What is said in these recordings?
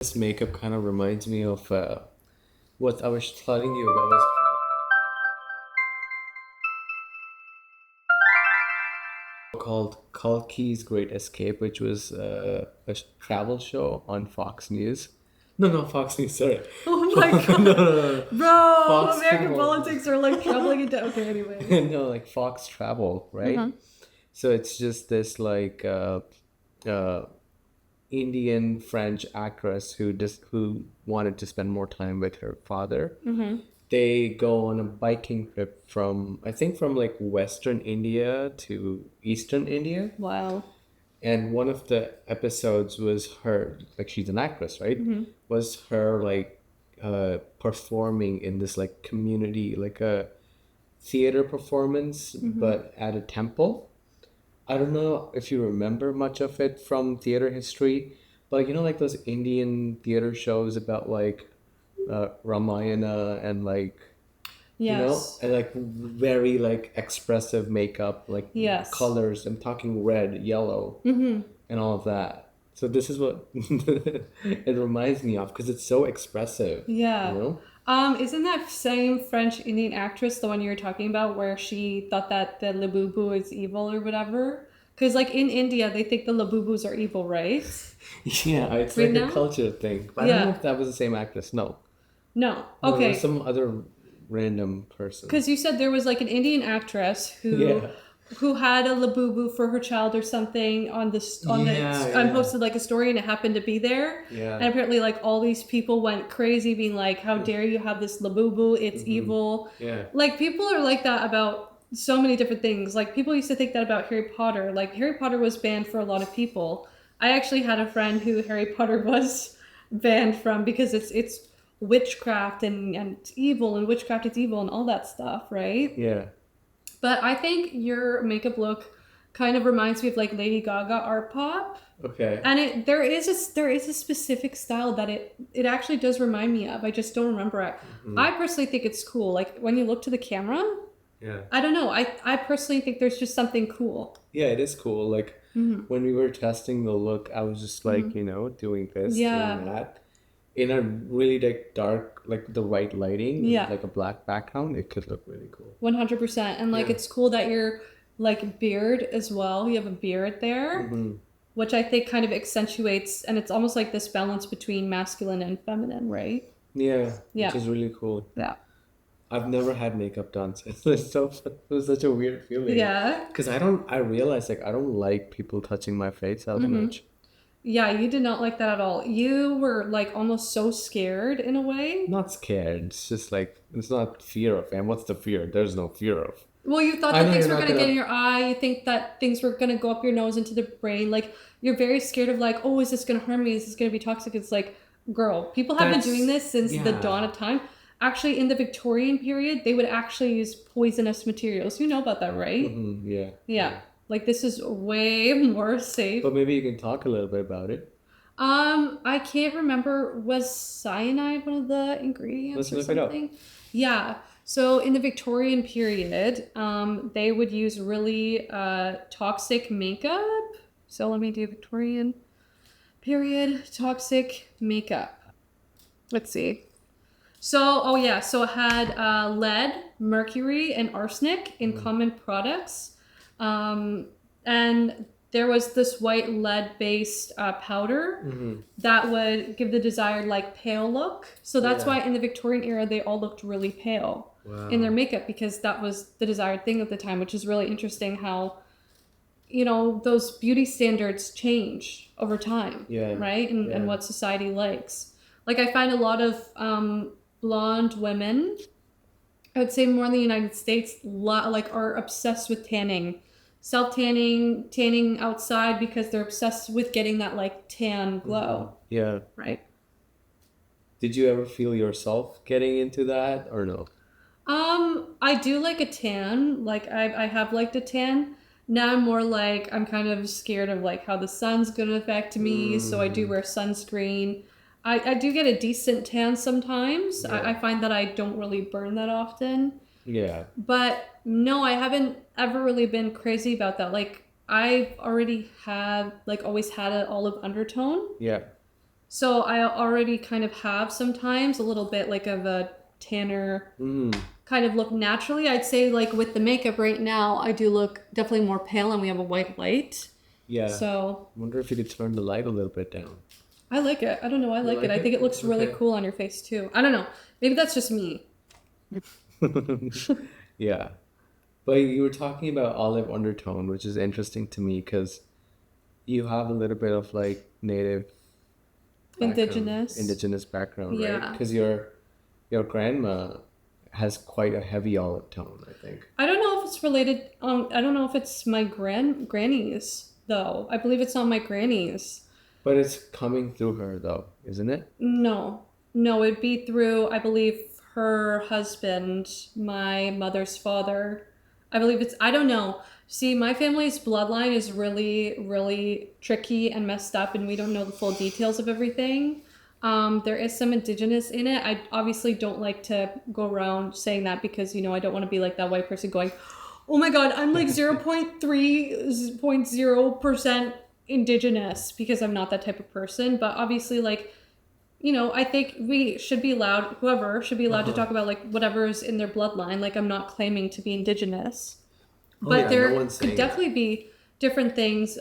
This makeup kind of reminds me of what I was telling you about was called Kalki's Great Escape, which was travel show on Fox News. No, no, Fox News, sorry. Oh my No, god. no, no. Bro, Fox American Travel. politics are like troubling into okay anyway. No, like Fox Travel, right? Uh-huh. So it's just this uh, Indian French actress who wanted to spend more time with her father. Mm-hmm. They go on a biking trip from I think from like Western India to Eastern India. Wow. And one of the episodes was her, like she's an actress, right? Mm-hmm. Was her like performing in this like community, like a theater performance, Mm-hmm. but at a temple. I don't know if you remember much of it from theater history, but you know, like those Indian theater shows about like Ramayana and like Yes. and like very like expressive makeup, like Yes. colors. I'm talking red, yellow, Mm-hmm. and all of that. So this is what it reminds me of because it's so expressive, you Yeah. know? Isn't that same French Indian actress the one you were talking about where she thought that the Labubu is evil or whatever? Because like in India, they think the Labubus are evil, right? Yeah, it's Right like a now? culture thing. But I don't know Yeah. if that was the same actress. No, No. no, it was Okay. some other random person. Because you said there was like an Indian actress Yeah, who had a labubu for her child or something on this on the yeah, and yeah, posted like a story and it happened to be there. yeah. And apparently like all these people went crazy being like, how dare you have this labubu? It's Hmm. evil. Yeah. Like people are like that about so many different things. Like people used to think that about Harry Potter. Like Harry Potter was banned for a lot of people. I actually had a friend who Harry Potter was banned from because it's witchcraft and it's evil and witchcraft is evil and all that stuff, right? Yeah. But I think your makeup look kind of reminds me of like Lady Gaga art pop. Okay. And there is a specific style that it actually does remind me of. I just don't remember it. Hmm. I personally think it's cool. Like when you look to the camera, Yeah. I don't know. I personally think there's just something cool. Yeah, it is cool. Like Mm-hmm. when we were testing the look, I was just like, Mm-hmm. doing this, doing Yeah. that. In a really like dark, like the right lighting, Yeah. like a black background, it could look really cool. 100%. And like Yeah. it's cool that you're like beard as well. You have a beard there, Hmm. which I think kind of accentuates and it's almost like this balance between masculine and feminine, right? Yeah, which Yeah. is really cool. Yeah. I've never had makeup done, so it was such a weird feeling. Yeah. Because I realized like I don't like people touching my face as Mm-hmm. much. Yeah, you did not like that at all. You were like almost so scared in a way. Not scared. It's just like it's not fear of, and what's the fear? There's no fear of. Well, you thought I that know things you're were not going to get in gonna. your eye. You think that things were going to go up your nose into the brain. Like, you're very scared of, like, oh, is this going to harm me? Is this going to be toxic? It's like, girl, people have been doing That's this since the dawn yeah. of time. Actually, in the Victorian period, they would actually use poisonous materials. You know about that, right? Hmm. Yeah, Yeah. yeah. Like, this is way more safe. But maybe you can talk a little bit about it. I can't remember. Was cyanide one of the ingredients Let's or look it up. something? Yeah. So in the Victorian period, they would use really toxic makeup. So let me do Victorian period toxic makeup. Let's see. So, oh yeah, so it had lead, mercury, and arsenic in Mm. common products. And there was this white lead based powder Hmm. that would give the desired like pale look. So that's Yeah. why in the Victorian era they all looked really pale in their Wow. makeup because that was the desired thing at the time, which is really interesting how those beauty standards change over time, Yeah. right? And Yeah. what society likes. Like I find a lot of blonde women, I would say more in the United States, like are obsessed with tanning, self tanning, tanning outside because they're obsessed with getting that like tan Hmm. glow, Yeah. right? Did you ever feel yourself getting into that or no? I do like a tan. Like I have liked a tan. Now I'm more like I'm kind of scared of like how the sun's gonna affect me, so I do Mm. wear sunscreen. I do get a decent tan sometimes. I Yeah. find that I don't really burn that often. Yeah. But no, I haven't ever really been crazy about that. Like I've already had like always had an olive undertone. Yeah. So I already kind of have sometimes a little bit like of a tanner Mm, kind of look naturally. I'd say like with the makeup right now, I do look definitely more pale and we have a white light. yeah. So Wonder if you could turn the light a little bit down. I like it. I don't know. I You like it. like I think it? it looks really Okay. cool on your face too. I don't know. Maybe that's just me. Yeah. But you were talking about olive undertone, which is interesting to me because you have a little bit of like native background, Indigenous. indigenous background, right? Yeah. Because your grandma has quite a heavy olive tone, I think. I don't know if it's related. I don't know if it's my granny's though. I believe it's on my granny's. But it's coming through her though, isn't it? No, no, it'd be through, I believe, her husband, my mother's father. I believe it's, I don't know. See, my family's bloodline is really, really tricky and messed up, and we don't know the full details of everything. There is some indigenous in it. I obviously don't like to go around saying that because, I don't want to be like that white person going, oh my God, I'm like 0.3% indigenous because I'm not that type of person. But obviously, like, I think we should be allowed, whoever should be allowed to Uh-huh. talk about like whatever's in their bloodline. Like, I'm not claiming to be indigenous, Oh but yeah, no there one's could saying that. definitely be different things.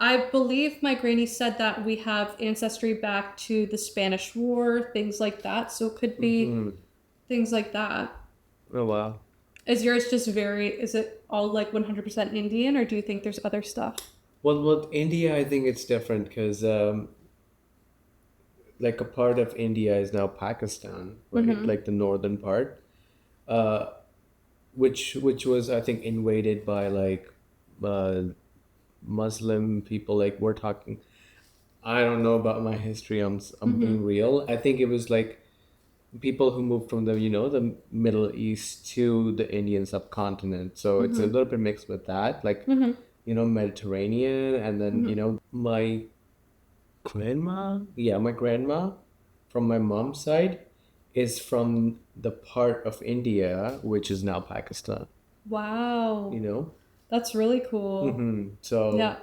I believe my granny said that we have ancestry back to the Spanish War, things like that. So it could be Hmm. things like that. Oh wow. Is yours just is it all like 100% Indian, or do you think there's other stuff? Well, with India, I think it's different because like a part of India is now Pakistan, right? Mm-hmm. Like the northern part, uh, which was I think invaded by like uh, Muslim people. Like we're talking, I don't know about my history. I'm Mm-hmm. being real. I think it was like people who moved from the Middle East to the Indian subcontinent. So it's a Mm-hmm. little bit mixed with that, like Mm-hmm. Mediterranean, and then Mm-hmm. my grandma, yeah, my grandma from my mom's side is from the part of India which is now Pakistan, you Wow. know? That's really cool. So Yeah.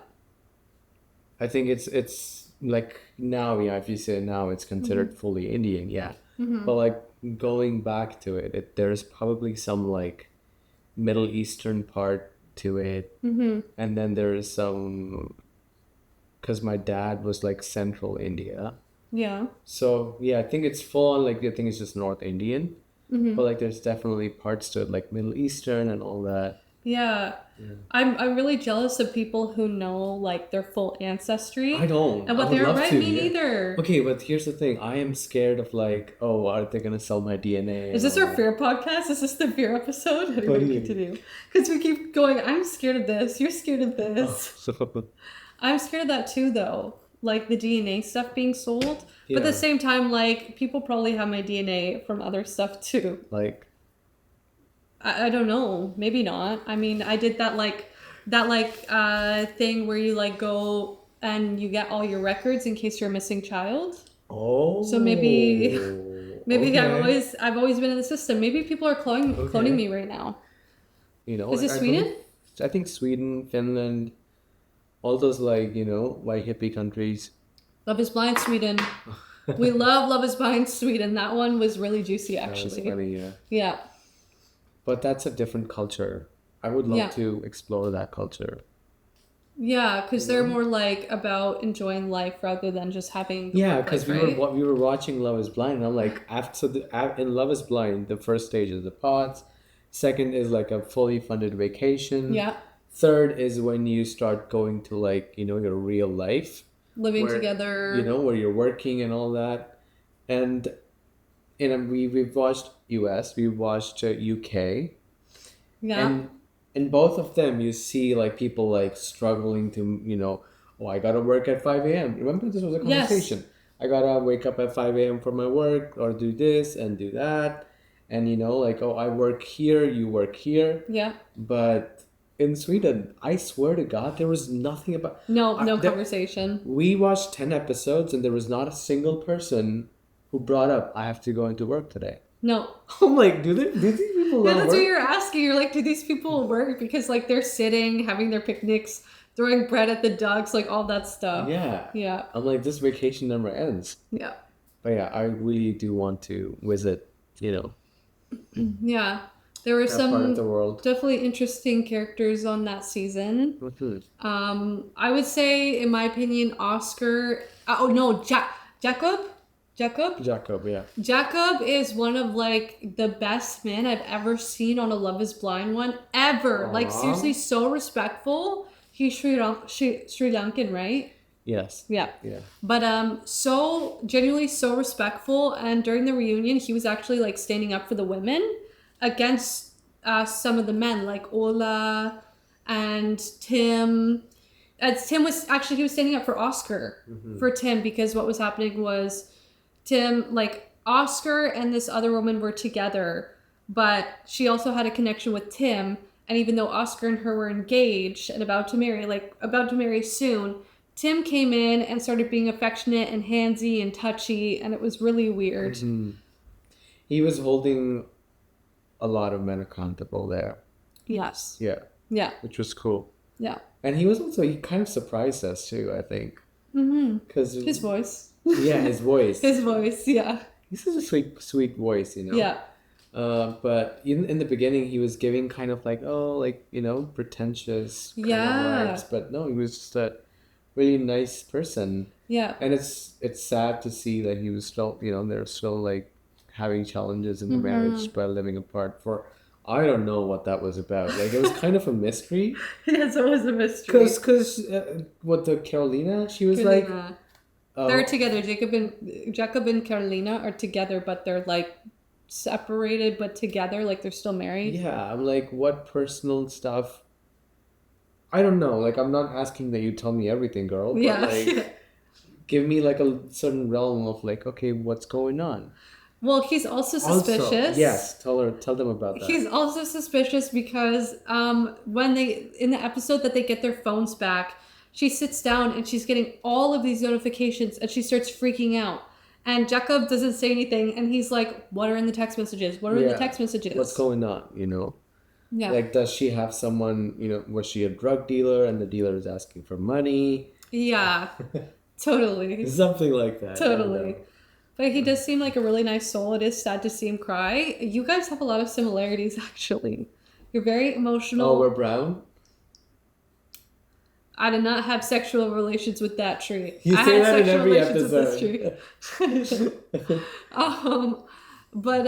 I think it's like now, yeah, if you say now it's Mm-hmm. considered fully Indian, yeah. Mm-hmm. But like going back to it, there's probably some like Middle Eastern part to it, Mm-hmm. and then there's some because my dad was like Central India. Yeah. So yeah, I think it's full on like I think it's just North Indian, Mm-hmm. but like there's definitely parts to it like Middle Eastern and all that. Yeah. Yeah. I'm really jealous of people who know like their full I ancestry don't. and I what would they are. love Right, to. me Yeah. neither. Okay, but here's the thing. I am scared of like, oh, are they gonna sell my DNA Is and this all our that? fear podcast? Is this the fear episode? What do Anyway, you mean? continue. Because we keep going, I'm scared of this, you're scared of Oh, this. so I'm scared of that too, though. Like the DNA stuff being sold. But at the yeah, same time, like, people probably have my DNA from other stuff too. like I don't know. Maybe not. I mean, I did that thing where you like go and you get all your records in case you're a missing child. So maybe oh, maybe okay, I've always been in the system. Maybe people are cloning okay. me right now. You know, Is it I believe Sweden? I think Sweden, Finland, all those like white hippie countries. Love is Blind Sweden. We love Love is Blind Sweden. That one was really juicy That was actually. funny, yeah. Yeah. But that's a different culture. I would love Yeah. to explore that culture. Yeah, You because they're know? more like about enjoying life rather than just having the Yeah, work because life, right? we were watching Love Is Blind, and I'm like, in Love Is Blind, the first stage is the pods, second is like a fully funded vacation, Yeah. third is when you start going to like your real life, Living where together. where you're working and all that, and we've watched U.S., we've watched UK, Yeah. and in both of them you see like people like struggling to oh, I gotta work at 5 a.m. Remember, this was a Yes. conversation. I gotta wake up at 5 a.m. for my work or do this and do that, and like, oh, I work here, you work here. Yeah. But in Sweden, I swear to God, there was nothing about No, no there, conversation. we watched 10 episodes and there was not a single person who brought up I have to go into work today. No. I'm like, do these people Yeah, not that's what work? you're asking. You're like, do these people work? Because like they're sitting, having their picnics, throwing bread at the ducks, like all that stuff. Yeah. Yeah. I'm like, this vacation never ends. Yeah. But yeah, I really do want to visit, Yeah. There were that part of the some world. definitely interesting characters on that season. Mhm. I would say, in my opinion, Oscar. Oh no, Jacob. Jacob. Jacob, yeah. Jacob is one of like the best men I've ever seen on a Love Is Blind one ever. Like Aw. seriously, so respectful. He's Sri Lankan, right? Yes. Yeah. Yeah. But so genuinely so respectful. And during the reunion, he was actually like standing up for the women against some of the men, like Ola and Tim. As Tim was actually, he was standing up for Oscar for Tim, because what was happening was Tim, like Oscar and this other woman were together, but she also had a connection with Tim. And even though Oscar and her were engaged and about to marry soon, Tim came in and started being affectionate and handsy and touchy, and it was really weird. Mhm. He was holding a lot of men accountable there. Yes. Yeah. Yeah. Which was cool. Yeah. And he kind of surprised us too, I think. Mm-hmm. Because His voice. Yeah, his voice. His voice, yeah. He's such a sweet voice, Yeah. But in the beginning, he was giving kind of like, pretentious kind of vibes. But no, he was just a really nice person. Yeah. And it's sad to see that he was still, they're still like having challenges in the marriage by living apart for, I don't know what that was about. Like, it was kind of a mystery. Yes, it was a mystery. Because what the Carolina, she was Carolina. like... They're together. Jacob and Carolina are together, but they're like separated but together, like they're still married. Yeah, I'm like, what personal stuff? I don't know. Like, I'm not asking that you tell me everything, girl. But Yeah. like, give me like a certain realm of like, okay, what's going on? Well, he's also suspicious. Also, yes, tell them about that. He's also suspicious because when they, in the episode that they get their phones back, she sits down and she's getting all of these notifications and she starts freaking out. And Jacob doesn't say anything, and he's like, what are in the text messages? What are in the text messages? What's going on, Yeah. Like, does she have someone, was she a drug dealer and the dealer is asking for money? Yeah, totally. Something like that. Totally. But he does seem like a really nice soul. It is sad to see him cry. You guys have a lot of similarities, actually. You're very emotional. Oh, we're brown? I did not have sexual relations with that tree. You I say had that in sexual every relations episode. with this tree. But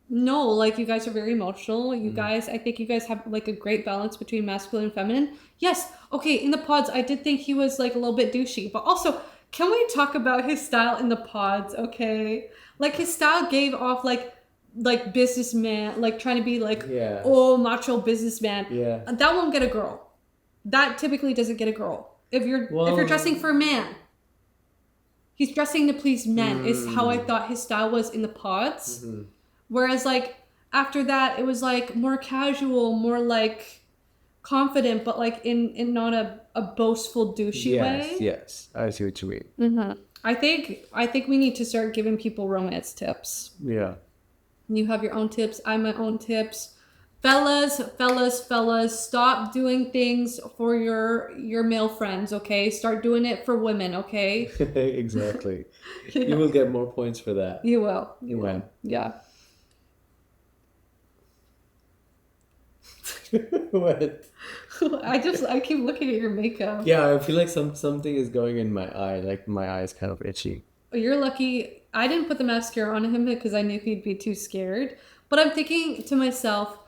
no, like, you guys are very emotional. You guys, I think you guys have like a great balance between masculine and feminine. Yes, okay, in the pods, I did think he was like a little bit douchey, but also, can we talk about his style in the pods, okay? Like, his style gave off like businessman, like trying to be like, macho businessman. Yeah. That won't get a girl. That typically doesn't get a girl. If you're dressing for a man, he's dressing to please men. Is how I thought his style was in the pods. Mm-hmm. Whereas like after that, it was like more casual, more like confident, but like in not a boastful douchey way. Yes, I see what you mean. Mm-hmm. I think we need to start giving people romance tips. Yeah. You have your own tips. I have my own tips. Fellas, stop doing things for your male friends, okay? Start doing it for women, okay? Exactly. You will get more points for that. You will. You will. Yeah. What? I keep looking at your makeup. Yeah, I feel like something is going in my eye. Like, my eye is kind of itchy. You're lucky. I didn't put the mascara on him because I knew he'd be too scared. But I'm thinking to myself,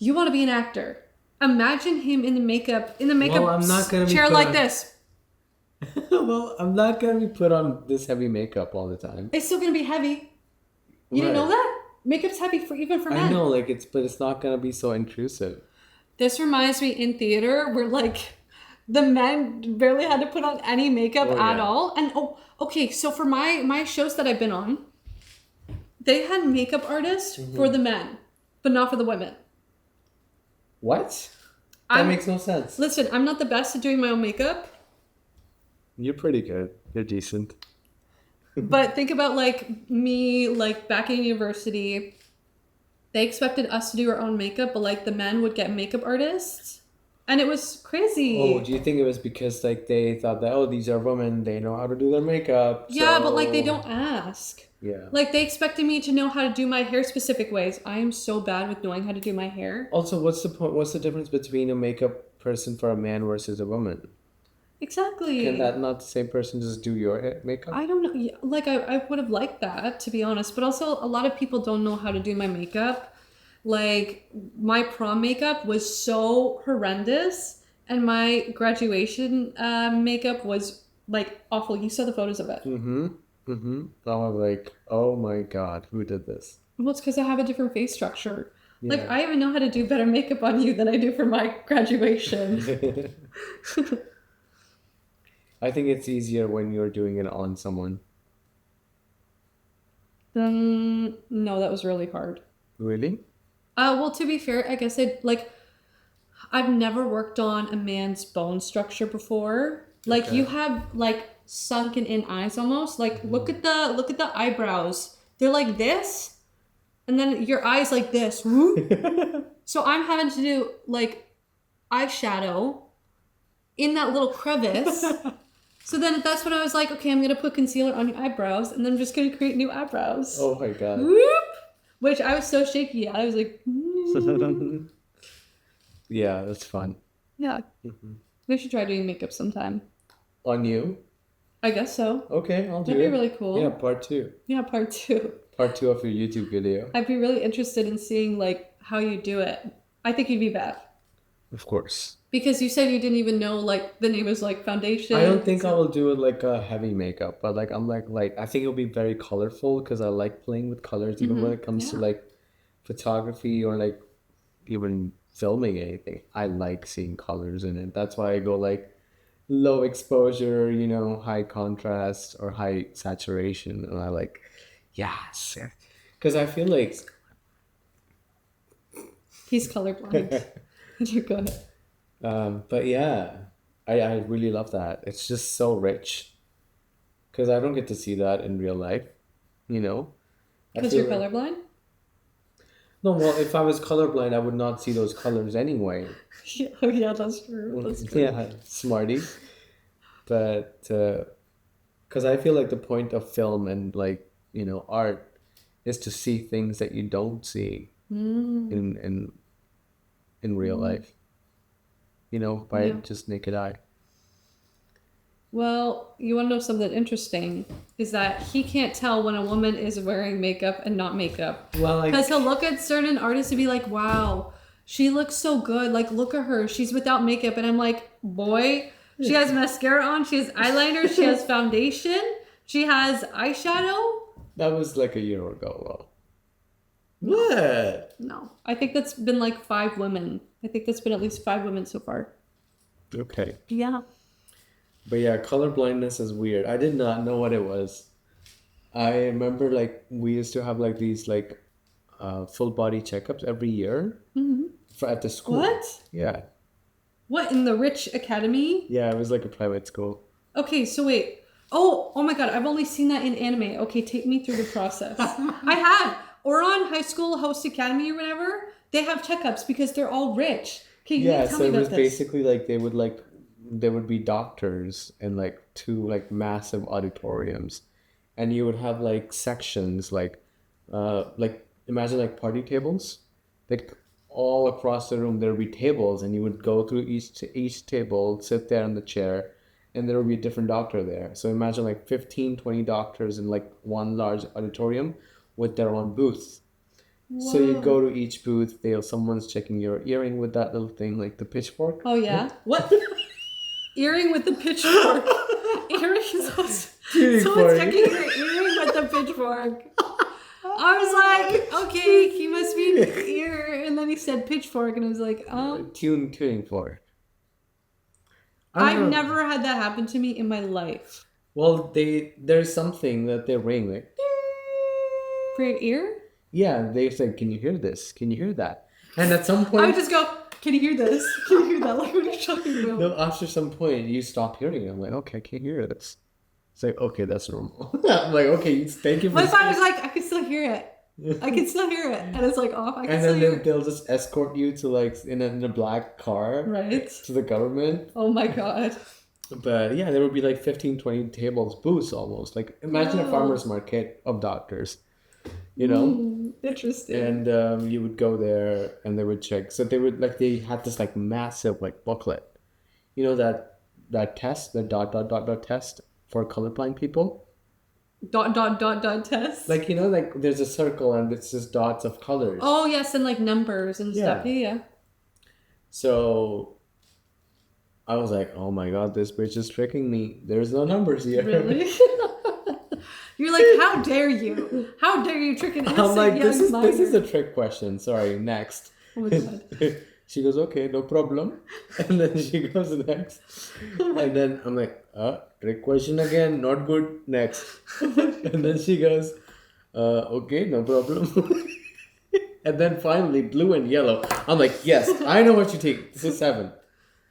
you want to be an actor. Imagine him in the makeup Well, I'm not gonna be chair put like on- this. Well, I'm not going to be put on this heavy makeup all the time. It's still going to be heavy. You didn't know that? Makeup's heavy even for men. I know, like, but it's not going to be so intrusive. This reminds me in theater where like the men barely had to put on any makeup at all. And okay, so for my shows that I've been on, they had makeup artists for the men, but not for the women. What? That makes no sense. Listen, I'm not the best at doing my own makeup. You're pretty good. You're decent. But think about like me, like back in university, they expected us to do our own makeup, but like the men would get makeup artists And it was crazy. Oh, do you think it was because like they thought that, oh, these are women, they know how to do their makeup, Yeah, but like they so don't ask. yeah. Like they expected me to know how to do my hair specific ways. I am so bad with knowing how to do my hair. Also, what's the point? What's the difference between a makeup person for a man versus a woman? Can Exactly. that not the same person just do your makeup? I don't know. Yeah, like I would have liked that, to be honest. But also, a lot of people don't know how to do my makeup. Like my prom makeup was so horrendous, and my graduation makeup was like awful. You saw the photos of it. Mm-hmm. Mm-hmm. I was like, oh my God, who did this? Well, it's because I have a different face structure. Like Yeah. I even know how to do better makeup on you than I do for my graduation. I think it's easier when you're doing it on someone. No, that was really hard. Really? Well, to be fair, I guess I've never worked on a man's bone structure before. Like you Okay. have like sunken in eyes almost. Like look at the eyebrows. They're like this, and then your eyes like this. Whoop. So I'm having to do like eyeshadow in that little crevice. So then that's when I was like, okay, I'm gonna put concealer on your eyebrows, and then I'm just gonna create new eyebrows. Oh my God. Whoop! Which I was so shaky at. I was like, Yeah, that's fun. yeah, we should try doing makeup sometime. On you? I guess so. Okay, I'll do That'd be it. really cool. Yeah, part two. Yeah, part two. Part two of your YouTube video. I'd be really interested in seeing like how you do it. I think you'd be bad. Of course. Because you said you didn't even know like the name was like foundation. I don't think I will do it like a heavy makeup, but like I'm like I think it'll be very colorful because I like playing with colors even when it comes to Yeah. like photography or like even filming anything. I like seeing colors in it. That's why I go like low exposure, high contrast or high saturation, and I like yes, because I feel like He's colorblind. You're good. but yeah, I really love that. It's just so rich because I don't get to see that in real life, you know. I Because feel you're like colorblind? no, well, if I was colorblind, I would not see those colors anyway. Yeah, oh yeah, that's true. That's true. Yeah, smarty. But because I feel like the point of film and like art is to see things that you don't see in real life. By Yeah. just naked eye. Well, you want to know something interesting? Is that he can't tell when a woman is wearing makeup and not makeup. Well, like Because he'll look at certain artists and be like, wow, she looks so good. Like, look at her. She's without makeup. And I'm like, boy, she has mascara on. She has eyeliner. She has foundation. She has eyeshadow. that was like a year ago. Well, what? No. I think that's been like 5 women. I think that's been at least 5 women so far. Okay. Yeah. But yeah, color blindness is weird. I did not know what it was. I remember like we used to have like these like full body checkups every year at the school. What? Yeah. What, in the Rich Academy? Yeah, it was like a private school. Okay, so wait. Oh my god, I've only seen that in anime. Okay, take me through the process. I have. Or on High School Host Academy or whatever, they have checkups because they're all rich. Okay, you need Yeah, to tell so me it was about this. basically like there would be doctors in like 2 like massive auditoriums, and you would have like sections like imagine like party tables, like all across the room there would be tables, and you would go through each table, sit there in the chair, and there would be a different doctor there. So imagine like 15, 20 doctors in like one large auditorium with their own booths. So you Whoa. go to each booth, someone's checking your earring with that little thing, like the pitchfork. Oh yeah? What? Earring with the pitchfork. Earring someone's Pitchfork. checking your earring with the pitchfork. I was like, okay, he must be ear, and then he said pitchfork, and I was like, Tuning fork. I don't I've know. never had that happen to me in my life. Well, there's something that they ring like. For your ear? Yeah, they say, "Can you hear this? Can you hear that?" And at some I would point, just go, can you hear this? Can you hear that? Like, what are you talking about? no, after some point, you stop hearing it. I'm like, okay, I can't hear this. It's like, okay, that's normal. I'm like, okay, thank you for. What if I was like, I could still hear it? I can still hear it, and it's like off. I can And still then hear it. they'll just escort you to like in a black car Right. to the government. Oh my god. But yeah, there would be like 15, 20 tables, booths almost. Like imagine a Wow. farmer's market of doctors, you know? Interesting. And you would go there and they would check. So they had this like massive like booklet. You know that test, the dot test for colorblind people? Dot test. Like like there's a circle and it's just dots of colors. Oh yes, and like numbers and stuff. Yeah. So I was like, oh my god, this bitch is tricking me. There's no numbers here. Really? You're like, how dare you? How dare you trick an innocent I'm like, young minor? this is a trick question. Sorry, next. Oh my god. She goes, okay, no problem. And then she goes next. And then I'm like, trick question again, not good, next. And then she goes, okay, no problem. And then finally, blue and yellow. I'm like, yes, I know what you take. This is 7.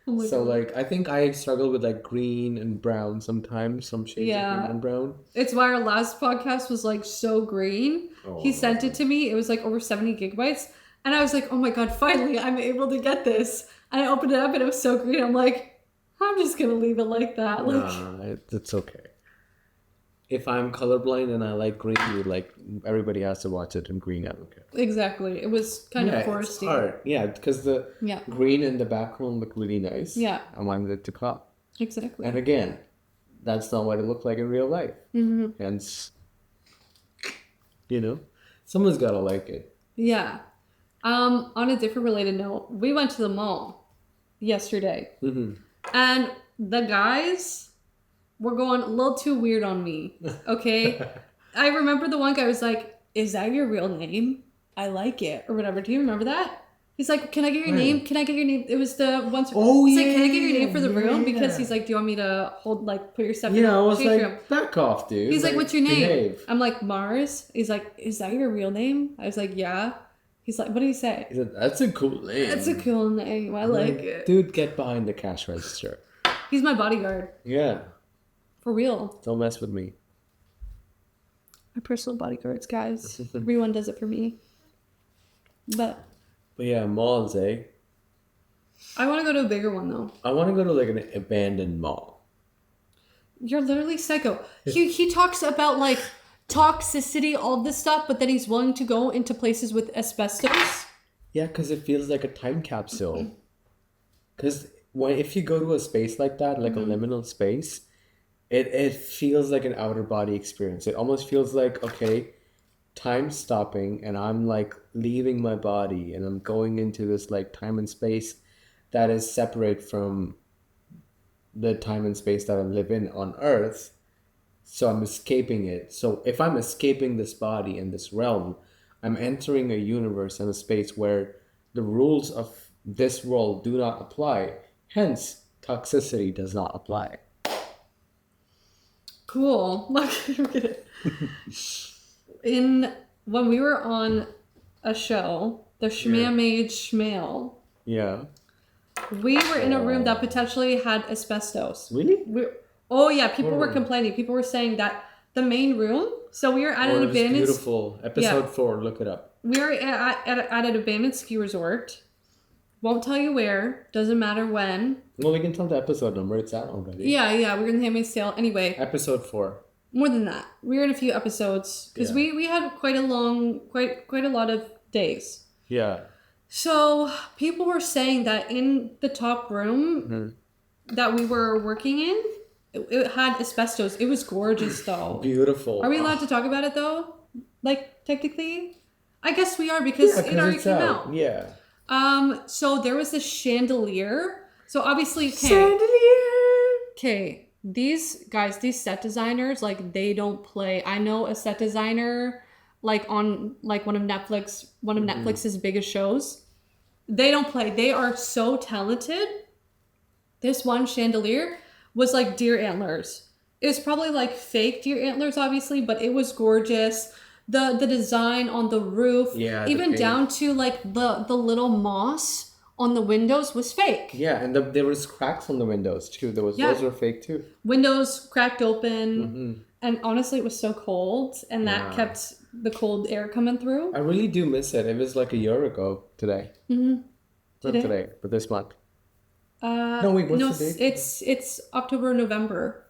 Oh my So god. like, I think I struggle with like green and brown sometimes, some shades of green and brown. It's why our last podcast was like so green. Oh, He sent it to me. It was like over 70 gigabytes. And I was like, oh my god, finally I'm able to get this. And I opened it up and it was so green. I'm like, I'm just going to leave it like that. Like, Nah, it's okay. If I'm colorblind and I like green, like everybody has to watch it in green. I don't care. exactly. It was kind of It's foresty. hard. Yeah, because the Yeah. green in the background look really nice. Yeah. I wanted it to crop. Exactly. And again, that's not what it looked like in real life. Mm-hmm. Hence, someone's got to like it. Yeah. On a different related note, we went to the mall yesterday. Mm-hmm. And the guys were going a little too weird on me. Okay? I remember the one guy was like, is that your real name? I like it. Or whatever. Do you remember that? He's like, can I get your name? Can I get your name? It was the one. Oh, he's yeah. like, can I get your name for the room? Yeah. Because he's like, do you want me to put your stuff in Yeah, the I was change room? like, back off, dude. He's like, what's your name? Behave. I'm like, Mars. He's like, is that your real name? I was like, yeah. He's like, what did he say? He said, that's a cool name. That's a cool name. I like it. Dude, get behind the cash register. He's my bodyguard. Yeah, For real. don't mess with me. My personal bodyguards, guys. Everyone does it for me. But yeah, malls, eh? I want to go to a bigger one, though. I want to go to like an abandoned mall. You're literally psycho. He talks about, like, toxicity, all this stuff, but then he's willing to go into places with asbestos. Yeah, because it feels like a time capsule. Because if you go to a space like that, like a liminal space, it feels like an outer body experience. It almost feels like, okay, time's stopping and I'm like leaving my body and I'm going into this like time and space that is separate from the time and space that I live in on Earth. So I'm escaping it. So if I'm escaping this body in this realm, I'm entering a universe and a space where the rules of this world do not apply. Hence, toxicity does not apply. Cool. Look at it. When we were on a show, the Schmam Made Schmale, Yeah. we were in a room that potentially had asbestos. Really? Oh yeah, people were complaining. People were saying that the main room. So we were at an It was abandoned. beautiful. Episode 4, look it up. We were at an abandoned ski resort. Won't tell you where. Doesn't matter when. Well, we can tell the episode number. It's out already. Yeah. We're in the Handmaid's Tale. Anyway, Episode 4. more than that. We were in a few episodes because we had quite a lot of days. Yeah. So people were saying that in the top room that we were working in, it had asbestos. It was gorgeous though. Beautiful. Are we allowed to talk about it though? Like technically? I guess we are because it already came out. Yeah. So there was this chandelier. So obviously, okay, these guys, these set designers, like they don't play. I know a set designer, like on like one of Netflix's biggest shows. They don't play. They are so talented. This one chandelier was like deer antlers. It was probably like fake deer antlers, obviously, but it was gorgeous. The design on the roof, Yeah, even down to like the little moss on the windows was fake. Yeah, and there was cracks on the windows too. Yeah. Those were fake too. Windows cracked open, Mm-hmm. and honestly, it was so cold, and that Yeah. kept the cold air coming through. I really do miss it. It was like a year ago today. Mm-hmm. Not Today? today, but this month. No, No, wait, what's the date? it's October, November.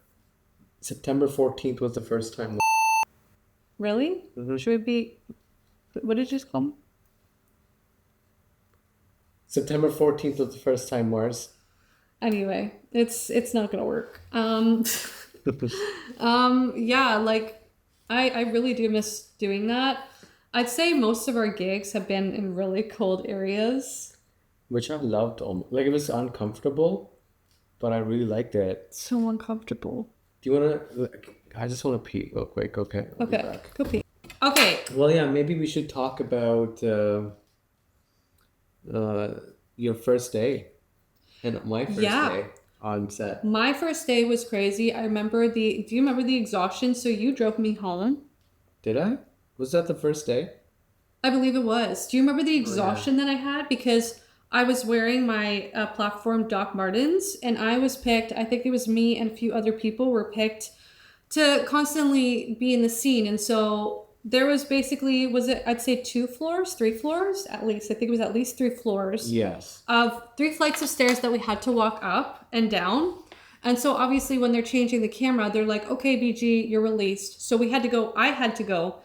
September 14th was the first time. Really? Mhm. Should it be? What did you just call me? September 14th was the first time, Mars. Anyway, it's not gonna work. Yeah, like I really do miss doing that. I'd say most of our gigs have been in really cold areas. Which I loved. Like, it was uncomfortable, but I really liked it. So uncomfortable. Do you want to... I just want to pee real quick, okay? I'll be Okay, back. go pee. Okay, Well, yeah, maybe we should talk about your first day and my first Yeah. day on set. my first day was crazy. I remember do you remember the exhaustion? So you drove me home. Did I? Was that the first day? I believe it was. Do you remember the Oh, yeah. exhaustion that I had? Because I was wearing my platform Doc Martens, and I was picked, I think it was me and a few other people were picked to constantly be in the scene. And so there was basically, I'd say 3 floors at least. I think it was at least 3 floors Yes. of 3 flights of stairs that we had to walk up and down. And so obviously when they're changing the camera, they're like, okay, BG, you're released. So I had to go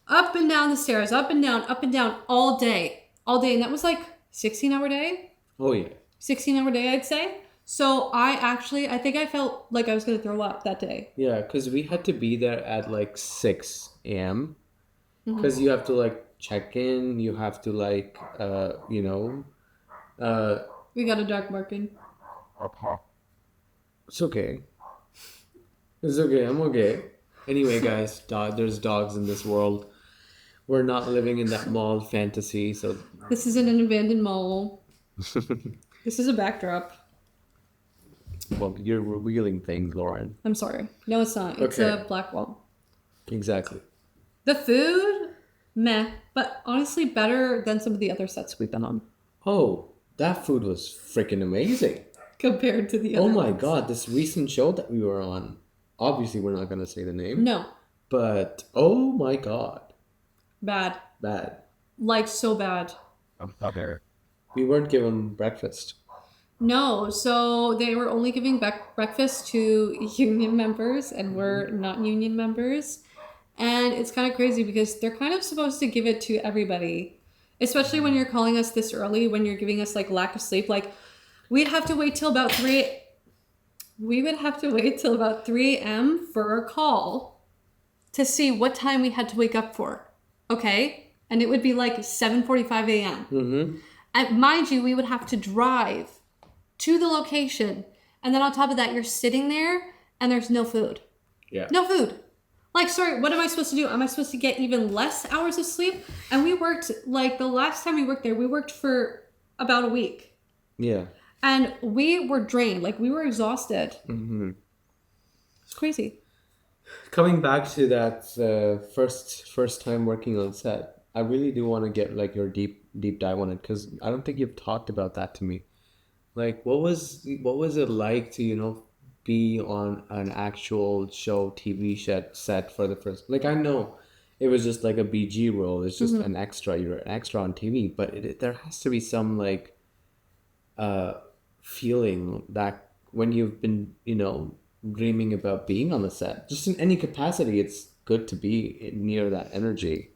up and down the stairs, up and down all day. And that was like 16-hour day. Oh, yeah. 16-hour day, I'd say. So I think I felt like I was going to throw up that day. Yeah, because we had to be there at like 6 a.m. Mm-hmm. Because you have to like check in, you have to like, We got a dark marking. It's okay. It's okay, I'm okay. Anyway, guys, there's dogs in this world. We're not living in that mall fantasy, so... This isn't an abandoned mall. This is a backdrop. Well, you're revealing things, Lauren. I'm sorry. No, it's not. It's Okay. a black wall. Exactly. The food, meh, but honestly better than some of the other sets we've been on Oh, that food was freaking amazing. compared to the other Oh my ones. god, this recent show that we were on. Obviously, we're not going to say the name. No, But, oh my god. bad. Bad. Like so bad. We weren't given breakfast. No, so they were only giving breakfast to union members, and we're not union members. And it's kind of crazy because they're kind of supposed to give it to everybody, especially when you're calling us this early, when you're giving us like lack of sleep. Like we'd have to wait till about 3. We would have to wait till about 3 a.m. for a call to see what time we had to wake up for. Okay, and it would be like 7:45 a.m. Mm-hmm. And mind you, we would have to drive to the location. And then on top of that, you're sitting there and there's no food. Yeah. No food. Like, sorry, what am I supposed to do? Am I supposed to get even less hours of sleep? And we worked, like, the last time we worked there, we worked for about a week. Yeah. And we were drained. Like, we were exhausted. Mm-hmm. It's crazy. Coming back to that first time working on set, I really do want to get like your deep dive on it because I don't think you've talked about that to me. Like, what was it like to be on an actual show TV set for the first? Like, I know it was just like a BG role. It's just an extra. You're an extra on TV, but there has to be some like feeling that when you've been dreaming about being on the set, just in any capacity, it's good to be near that energy.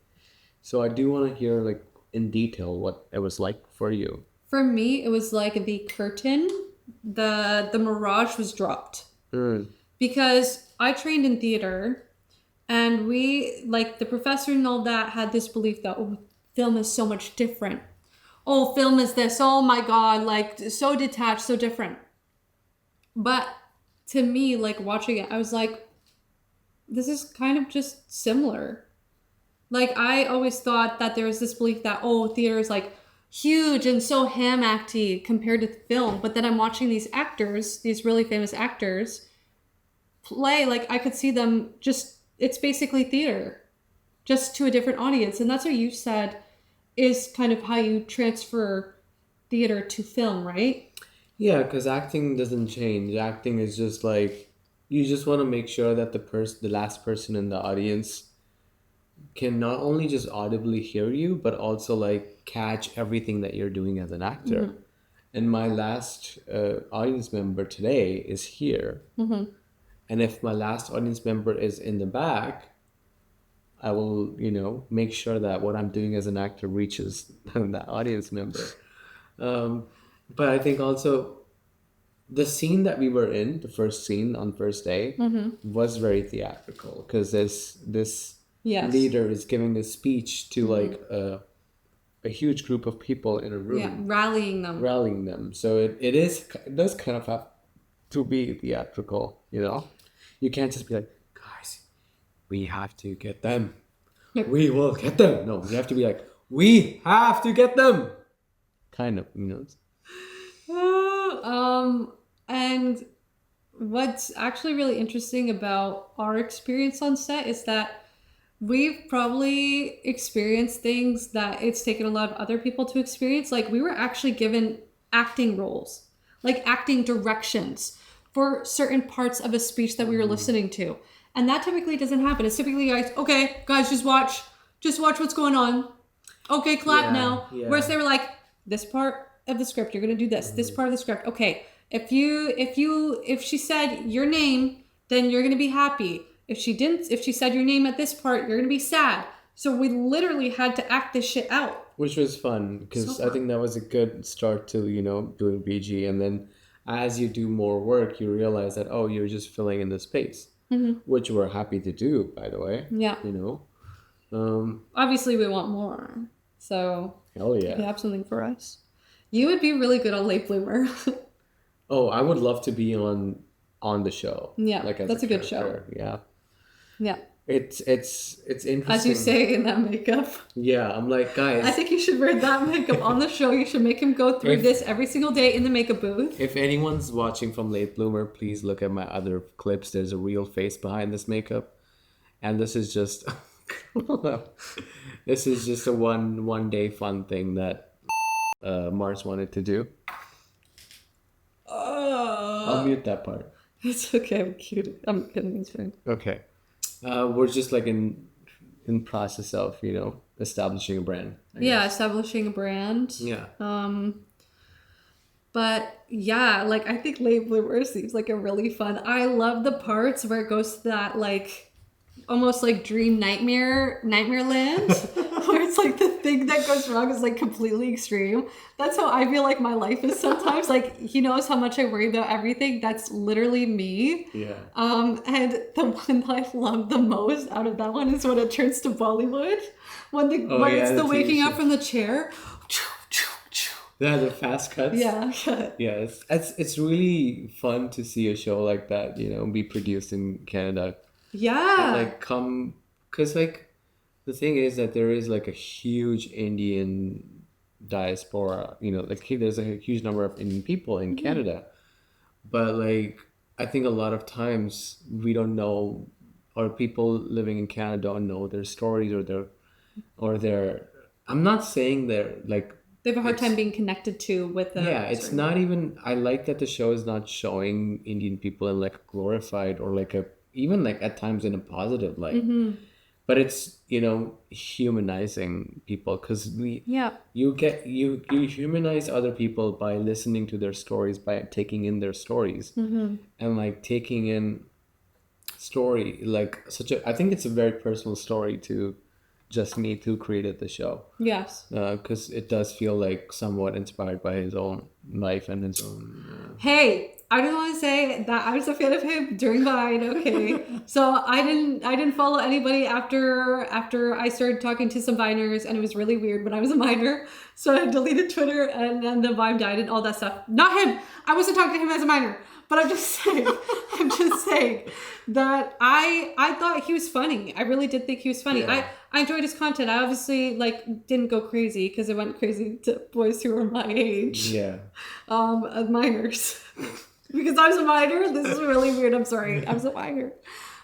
So I do want to hear like in detail what it was like for you. For me, it was like the curtain, the mirage was dropped. Because I trained in theater, and we, like, the professor and all that had this belief that, oh, film is so much different. Oh, film is this. Oh my God, like, so detached, so different. But to me, like, watching it, I was like, this is kind of just similar. Like, I always thought that there was this belief that, oh, theater is like huge and so ham-acty compared to film. But then I'm watching these actors, these really famous actors, play, like, I could see them just, it's basically theater, just to a different audience. And that's what you said is kind of how you transfer theater to film, right? Yeah, because acting doesn't change. Acting is just like you just want to make sure that the last person in the audience can not only just audibly hear you, but also like catch everything that you're doing as an actor. Mm-hmm. And my last audience member today is here. Mm-hmm. And if my last audience member is in the back, I will, make sure that what I'm doing as an actor reaches that audience member. Um, but I think also the scene that we were in, the first scene on first day, Mm-hmm. was very theatrical because this Yes. leader is giving this speech to Mm-hmm. like a huge group of people in a Yeah, room, rallying them. rallying them. So it does kind of have to be theatrical, You can't just be like, guys, we have to get them. Yep. We will get them. No, you have to be like, we have to get them. Kind of. And what's actually really interesting about our experience on set is that we've probably experienced things that it's taken a lot of other people to experience. Like, we were actually given acting roles, like acting directions for certain parts of a speech that we were listening to. And that typically doesn't happen. It's typically like, okay, guys, just watch what's going on. Okay, clap now. Yeah. Whereas they were like, this part of the script, you're gonna do this part of the script. Okay, if she said your name, then you're gonna be happy. If she said your name at this part, you're gonna be sad. So we literally had to act this shit out. Which was fun because I think that was a good start to, doing BG. And then as you do more work, you realize that, oh, you're just filling in the space, which we're happy to do, by the way. Yeah. Obviously, we want more. So, hell yeah. If you have something for us, you would be really good on Late Bloomer. Oh, I would love to be on the show. Yeah, like as that's a good show. character. Yeah. Yeah. It's interesting. As you say in that makeup. Yeah, I'm like, guys. I think you should wear that makeup on the show. You should make him go through this every single day in the makeup booth. If anyone's watching from Late Bloomer, please look at my other clips. There's a real face behind this makeup. And this is just a one day fun thing that Mars wanted to do. I'll mute that part. It's okay. I'm cute. I'm kidding. It's fine. Okay. We're just like in process of, establishing a brand. I guess. Establishing a brand. Yeah. But yeah, like I think Late Bloomer seems like a really fun. I love the parts where it goes to that like almost like dream nightmare land where it's like the thing that goes wrong is like completely extreme. That's how I feel like my life is sometimes. Like, he knows how much I worry about everything. That's literally me. Yeah. And the one that I love the most out of that one is when it turns to Bollywood. When it's the waking up from the chair. Yeah, the fast cuts. Yeah. Yeah, it's really fun to see a show like that, be produced in Canada. Yeah. Like because like the thing is that there is like a huge Indian diaspora, like there's a huge number of Indian people in Canada, but like I think a lot of times we don't know, or people living in Canada don't know their stories or their I'm not saying they're like they have a hard time being connected to with them. Yeah, it's not even. I like that the show is not showing Indian people in like a glorified or like even like at times in a positive light. But it's humanizing people because you humanize other people by listening to their stories, by taking in their stories, and like taking in story like I think it's a very personal story to just me who created the show. Yes. Because it does feel like somewhat inspired by his own life and his own. Hey, I just want to say that I was a fan of him during Vine. Okay, so I didn't follow anybody after I started talking to some Viners, and it was really weird when I was a minor. So I deleted Twitter, and then the Vine died and all that stuff. Not him. I wasn't talking to him as a minor. But I'm just saying that I thought he was funny. I really did think he was funny. Yeah. I enjoyed his content. I obviously didn't go crazy because it went crazy to boys who were my age. Yeah. Minors. Because I was a minor. This is really weird. I'm sorry. I was a minor.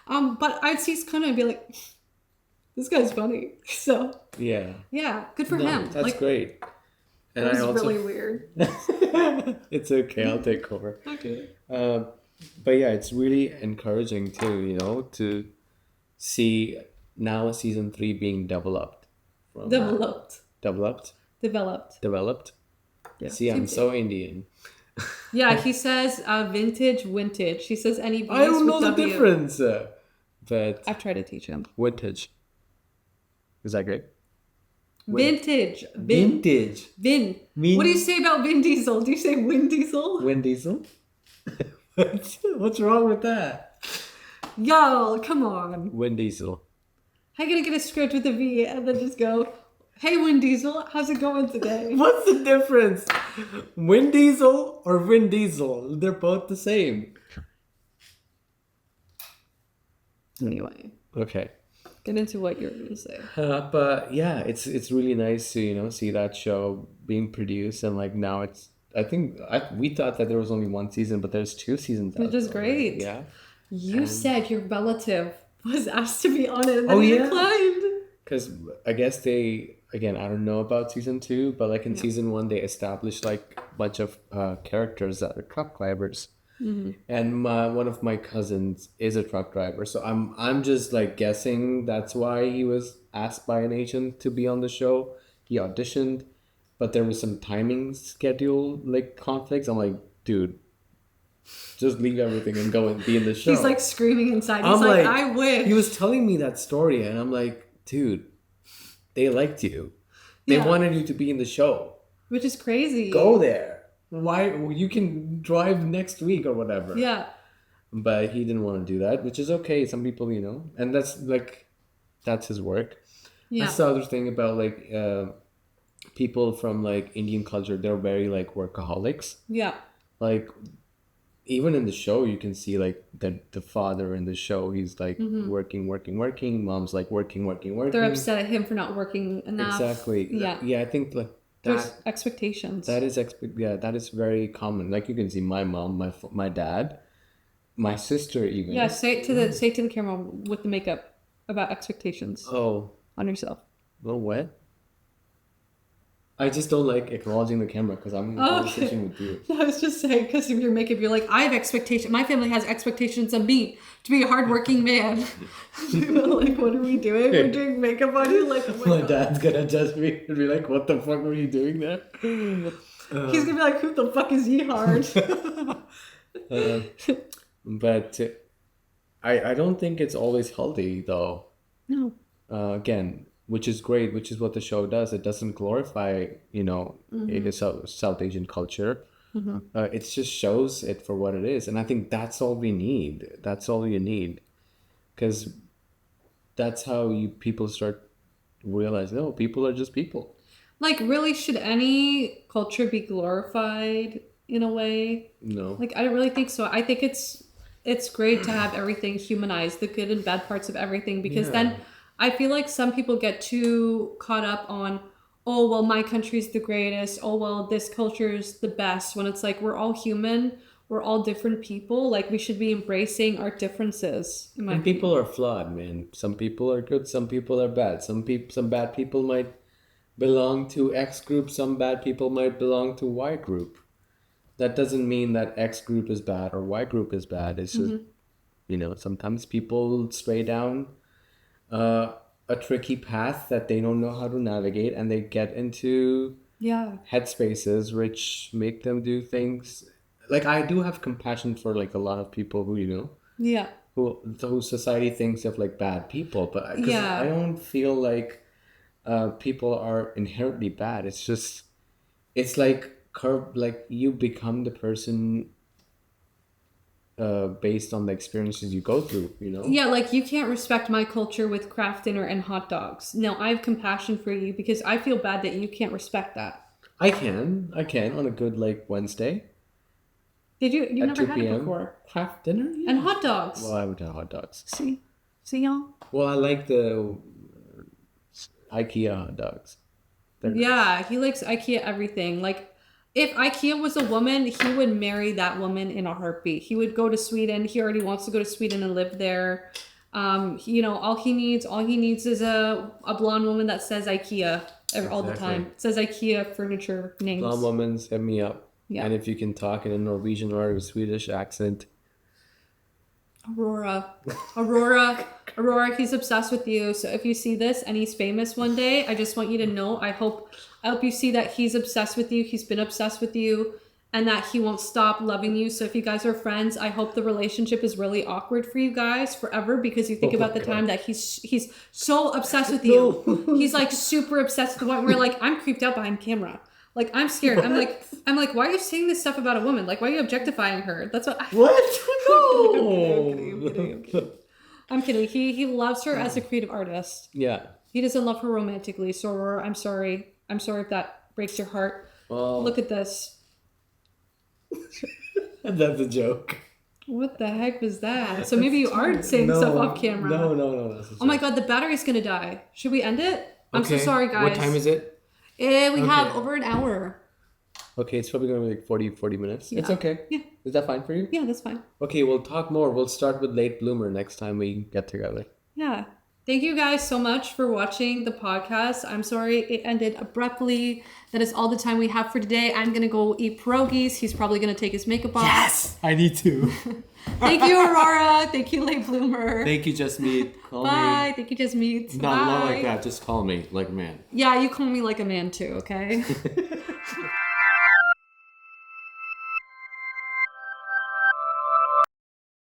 But I'd see his content and be like, this guy's funny. So yeah. Yeah, good for him. That's great. And That was I also really weird. it's okay, I'll take over. Okay. But yeah, it's really encouraging too, to see now season 3 being developed from Developed. developed Developed. developed. Yeah. See, I'm so Indian. Yeah, he says vintage, vintage. He says any I V's don't with know the W. difference. But I've tried to teach him. vintage. Is that great? Vintage. Vintage. Vin. Vin- What do you say about Vin Diesel? Do you say Vin Diesel? Vin Diesel? What's wrong with that? Yo, come on. Vin Diesel. How you gonna get a script with a V and then just go, hey, Vin Diesel, how's it going today? What's the difference? Vin Diesel or Vin Diesel? They're both the same. Anyway, Okay. get into what you're gonna say. But yeah, it's really nice to see that show being produced, and like now it's we thought that there was only one season, but there's 2 seasons out. Which is right? great. Yeah. You said your relative was asked to be on it and then Oh, he yeah? declined. Because I guess I don't know about season 2, but like in season 1 they established like a bunch of characters that are truck drivers. And one of my cousins is a truck driver, so I'm just like guessing that's why he was asked by an agent to be on the show. He auditioned, but there was some timing schedule like conflicts. I'm like, dude, just leave everything and go and be in the show. He's like screaming inside. He's I'm like, I wish. He was telling me that story, and I'm like, dude, they liked you. They Yeah. wanted you to be in the show. Which is crazy. Go there. Why? You can drive next week or whatever. Yeah. But he didn't want to do that, which is okay. Some people, and that's his work. Yeah. That's the other thing about people from like Indian culture. They're very like workaholics. Yeah. Like even in the show, you can see like the father in the show. He's like working. Mom's like working. They're upset at him for not working enough. Exactly. Yeah. Yeah, I think like There's that. expectations. That is very common. Like you can see my mom, my dad, my sister even. Yeah, say it to the camera with the makeup about expectations Oh, on yourself. well, what? I just don't like acknowledging the camera because I'm in a conversation with you. I was just saying, because of your makeup, you're like, I have expectations. My family has expectations of me to be a hardworking man. Like, what are we doing? We're doing makeup on you? Like, oh My God. dad's gonna judge me and be like, "What the fuck were you doing there?" He's gonna be like, who the fuck is he hard? But I don't think it's always healthy though. No. Again, which is great, which is what the show does. It doesn't glorify, South Asian culture. It just shows it for what it is, and I think that's all we need. That's all you need, because that's how people start realizing, no, people are just people. Like, really, should any culture be glorified in a way? No. Like, I don't really think so. I think it's great to have everything humanized, the good and bad parts of everything, because then I feel like some people get too caught up on, oh, well, my country's the greatest. Oh, well, this culture is the best. When it's like, we're all human. We're all different people. Like, we should be embracing our differences. In my And opinion. people are flawed, man. Some people are good, some people are bad. Some bad people might belong to X group, some bad people might belong to Y group. That doesn't mean that X group is bad or Y group is bad. It's just, sometimes people stray down a tricky path that they don't know how to navigate, and they get into headspaces which make them do things. Like, I do have compassion for like a lot of people who who society thinks of like bad people, but I don't feel like people are inherently bad. It's just like you become the person based on the experiences you go through, Yeah, like, you can't respect my culture with craft dinner and hot dogs. No, I have compassion for you because I feel bad that you can't respect that. I can on a good like Wednesday. Did you? You at never 2 had it p.m. before. Craft dinner? Yeah. And hot dogs. Well, I would have hot dogs. See y'all. Well, I like the IKEA hot dogs. Yeah, he likes IKEA everything. Like, if IKEA was a woman, he would marry that woman in a heartbeat. He would go to Sweden. He already wants to go to Sweden and live there. All he needs is a blonde woman that says IKEA. all the time. It says IKEA furniture names. Blonde woman, hit me up. Yeah. And if you can talk in a Norwegian or a Swedish accent. Aurora, he's obsessed with you. So if you see this and he's famous one day, I just want you to know, I hope you see that he's obsessed with you. He's been obsessed with you and that he won't stop loving you. So if you guys are friends, I hope the relationship is really awkward for you guys forever, because you think about the time that he's so obsessed with you. No. He's like super obsessed to the point where like, I'm creeped out behind camera. Like, I'm scared. What? I'm like, why are you saying this stuff about a woman? Like, why are you objectifying her? That's what. What? No. I'm kidding. I'm kidding. He loves her as a creative artist. Yeah. He doesn't love her romantically. So, Aurora, I'm sorry. I'm sorry if that breaks your heart. Well, look at this. That's a joke. What the heck was that? So maybe you are saying stuff off camera. No. Oh my god, the battery's gonna die. Should we end it? I'm so sorry, guys. What time is it? We have over an hour. Okay, it's probably going to be like 40 minutes. Yeah. It's okay. Yeah. Is that fine for you? Yeah, that's fine. Okay, we'll talk more. We'll start with Late Bloomer next time we get together. Yeah. Thank you guys so much for watching the podcast. I'm sorry it ended abruptly. That is all the time we have for today. I'm going to go eat pierogies. He's probably going to take his makeup off. Yes! I need to. Thank you, Aurora. Thank you, Late Bloomer. Thank you, Just Meet. Call Bye. me. Thank you, Just Meet. Not like that. Just call me like a man. Yeah, you call me like a man too, okay?